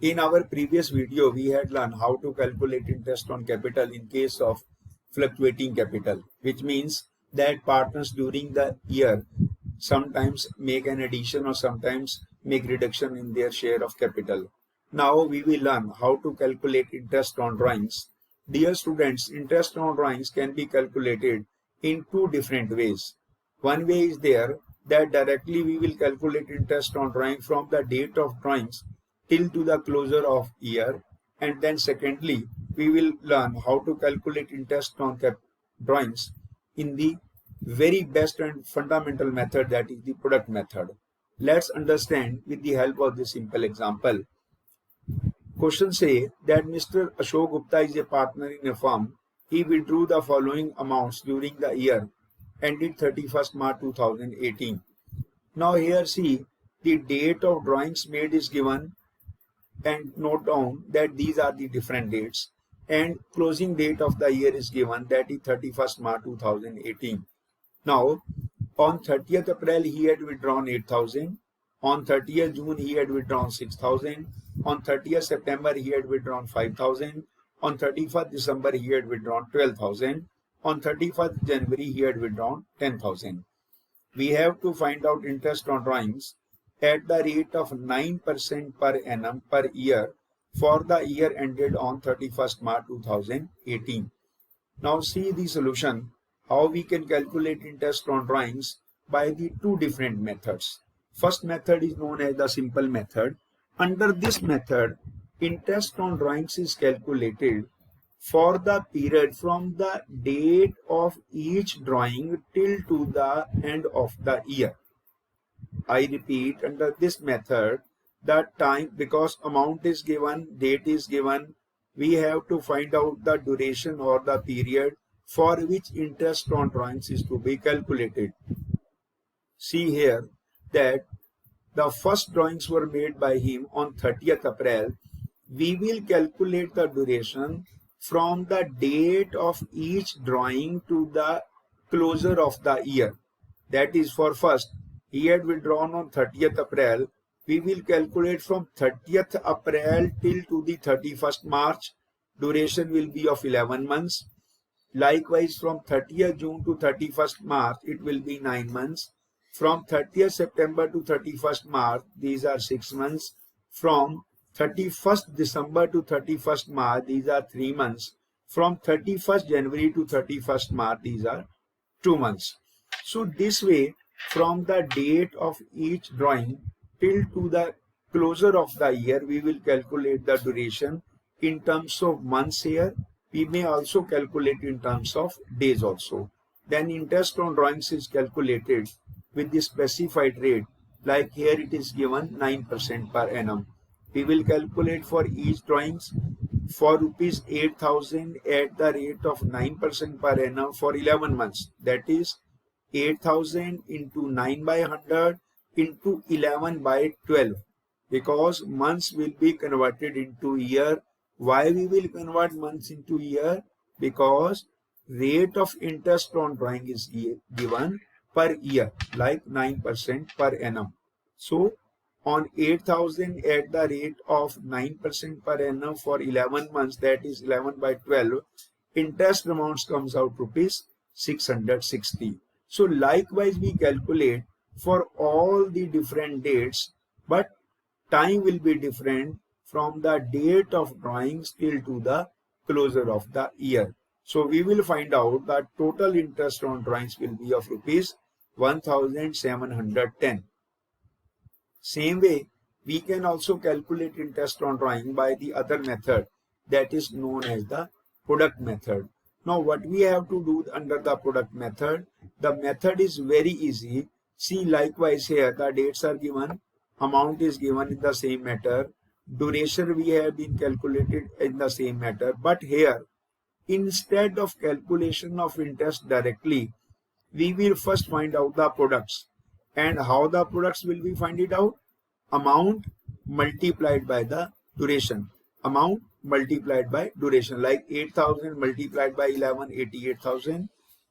In our previous video, we had learned how to calculate interest on capital in case of fluctuating capital, which means that partners during the year sometimes make an addition or sometimes make reduction in their share of capital. Now we will learn how to calculate interest on drawings. Dear students, interest on drawings can be calculated in two different ways. One way is there that directly we will calculate interest on drawing from the date of drawings till to the closure of year, and then secondly we will learn how to calculate interest on drawings in the very best and fundamental method, that is the product method. Let's understand with the help of this simple example. Question say that Mr. Ashok Gupta is a partner in a firm. He withdrew the following amounts during the year ended 31st March 2018. Now here see, the date of drawings made is given, and note down that these are the different dates, and closing date of the year is given, that is 31st March 2018. Now on 30th April he had withdrawn 8,000, on 30th June he had withdrawn 6,000, on 30th September he had withdrawn 5,000, on 31st December he had withdrawn 12,000, on 31st January he had withdrawn 10,000. We have to find out interest on drawings at the rate of 9% per annum per year for the year ended on 31st March 2018. Now see the solution, how we can calculate interest on drawings by the two different methods. First method is known as the simple method. Under this method, interest on drawings is calculated for the period from the date of each drawing till to the end of the year. I repeat, under this method, the time, because amount is given, date is given, we have to find out the duration or the period for which interest on drawings is to be calculated. See here that the first drawings were made by him on 30th April. We will calculate the duration from the date of each drawing to the closure of the year. That is, for first, he had withdrawn on 30th April. We will calculate from 30th April till to the 31st March. Duration will be of 11 months. Likewise, from 30th June to 31st March, it will be 9 months. From 30th September to 31st March, these are 6 months. From 31st December to 31st March, these are 3 months. From 31st January to 31st March, these are 2 months. So this way, from the date of each drawing till to the closure of the year, we will calculate the duration in terms of months here. We may also calculate in terms of days also. Then interest on drawings is calculated with the specified rate, like here it is given 9% per annum. We will calculate for each drawings for rupees 8,000 at the rate of 9% per annum for 11 months. That is 8,000 into 9 by 100 into 11 by 12, because months will be converted into year. Why we will convert months into year? Because rate of interest on drawing is given per year, like 9% per annum. So on 8,000 at the rate of 9% per annum for 11 months, that is 11 by 12, interest amounts comes out rupees 660. So likewise we calculate for all the different dates, but time will be different from the date of drawings till to the closure of the year. So we will find out that total interest on drawings will be of rupees 1,710. Same way, we can also calculate interest on drawing by the other method, that is known as the product method. Now what we have to do under the product method, the method is very easy. See, likewise here the dates are given, amount is given in the same matter, duration we have been calculated in the same matter, but here instead of calculation of interest directly, we will first find out the products. And how the products will we find it out? Amount multiplied by the duration. Amount multiplied by duration, like 8,000 multiplied by 11, 88,000.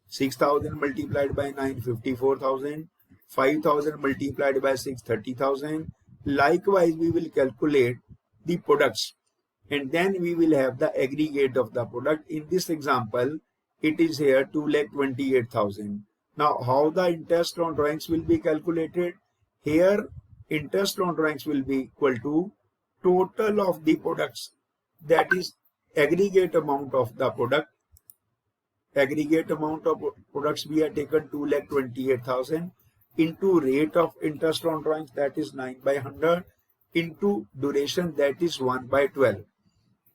6,000 multiplied by 9, 54,000. 5,000 multiplied by 6, 30,000. Likewise, we will calculate the products, and then we will have the aggregate of the product. In this example, it is here 2,28,000. Now, how the interest on drawings will be calculated? Here, interest on drawings will be equal to total of the products, that is aggregate amount of the product. Aggregate amount of products we have taken 2,28,000 into rate of interest on drawings, that is 9/100, into duration, that is 1/12.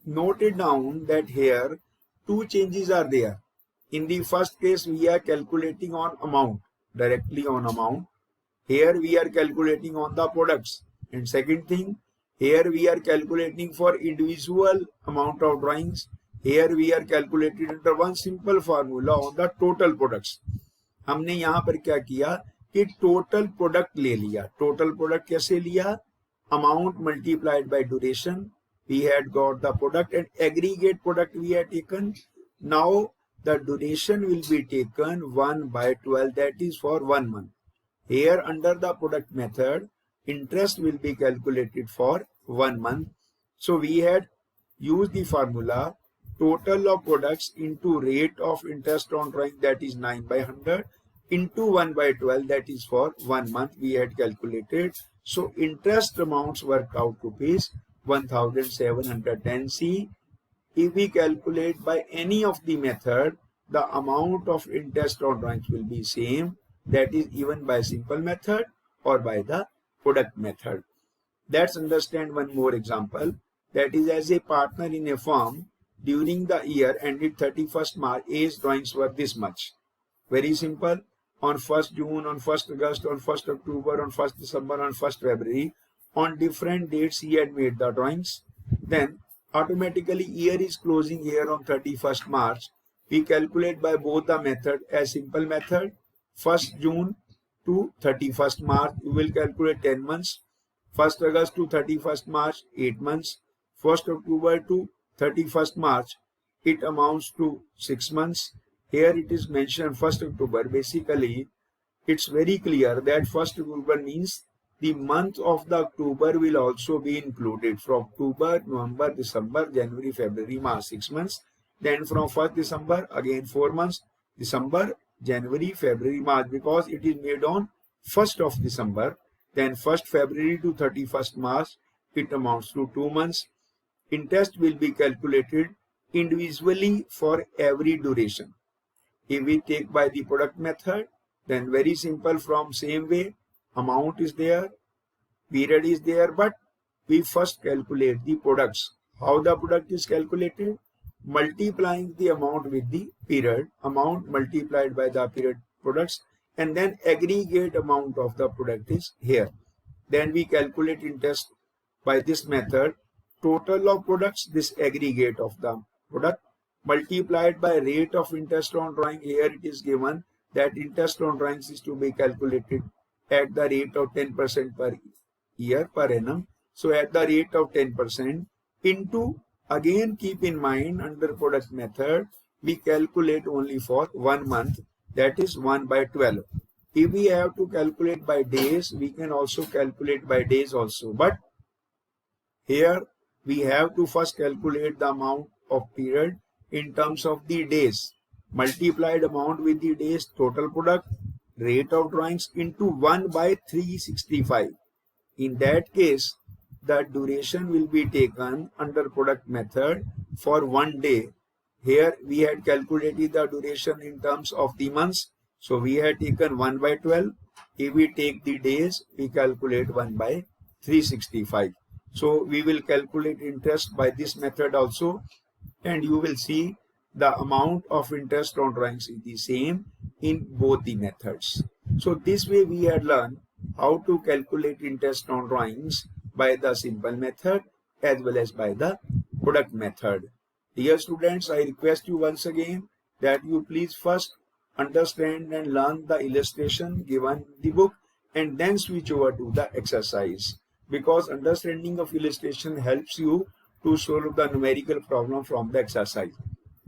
Note it down that here two changes are there. In the first case, we are calculating on amount, directly on amount. Here we are calculating on the products. And second thing, here we are calculating for individual amount of drawings. Here we are calculating under one simple formula on the total products. हमने यहाँ पर क्या किया कि total product ले लिया. Total product कैसे लिया? Amount multiplied by duration. We had got the product, and aggregate product we had taken. Now the duration will be taken 1/12, that is for 1 month. Here under the product method, interest will be calculated for 1 month. So we had used the formula total of products into rate of interest on drawing, that is 9/100, into 1/12, that is for 1 month we had calculated. So interest amounts worked out to be 1,710. See, if we calculate by any of the method, the amount of interest on drawings will be same, that is even by simple method or by the product method. Let's understand one more example. That is, as a partner in a firm, during the year ended 31st March, A's drawings were this much. Very simple. On 1st June, on 1st August, on 1st October, on 1st December, on 1st February, on different dates he had made the drawings. Then automatically year is closing here on 31st March. We calculate by both the method. As simple method, 1st June to 31st March, you will calculate 10 months. 1st August to 31st March, 8 months. 1st October to 31st March, it amounts to 6 months. Here it is mentioned 1st October. Basically, it's very clear that 1st October means the month of the October will also be included. From October, November, December, January, February, March, 6 months. Then from 1st December, again 4 months. December, January, February, March, because it is made on 1st of December. Then 1st February to 31st March, it amounts to 2 months. Interest will be calculated individually for every duration. If we take by the product method, then very simple, from same way, amount is there, period is there, but we first calculate the products. How the product is calculated? Multiplying the amount with the period, amount multiplied by the period products, and then aggregate amount of the product is here. Then we calculate interest by this method. Total of products, this aggregate of the product, multiplied by rate of interest on drawing. Here it is given that interest on drawings is to be calculated at the rate of 10% per year, per annum. So at the rate of 10% into, again keep in mind, under product method, we calculate only for 1 month, that is 1/12. If we have to calculate by days, we can also calculate by days also. But here we have to first calculate the amount of period in terms of the days. Multiplied amount with the days, total product, rate of drawings into 1/365. In that case, the duration will be taken under product method for 1 day. Here we had calculated the duration in terms of the months. So we had taken 1/12. If we take the days, we calculate 1/365. So we will calculate interest by this method also, and you will see the amount of interest on drawings is the same in both the methods. So this way we had learned how to calculate interest on drawings by the simple method as well as by the product method. Dear students, I request you once again that you please first understand and learn the illustration given in the book and then switch over to the exercise, because understanding of illustration helps you to solve the numerical problem from the exercise.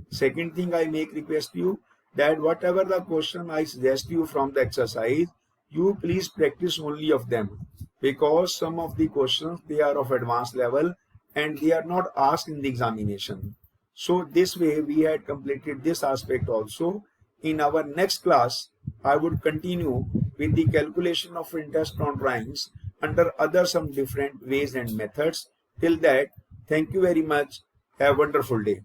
Second thing, I make request you that whatever the question I suggest you from the exercise, you please practice only of them, because some of the questions, they are of advanced level and they are not asked in the examination. So this way we had completed this aspect also. In our next class, I would continue with the calculation of interest on drawings under other some different ways and methods. Till that, thank you very much. Have a wonderful day.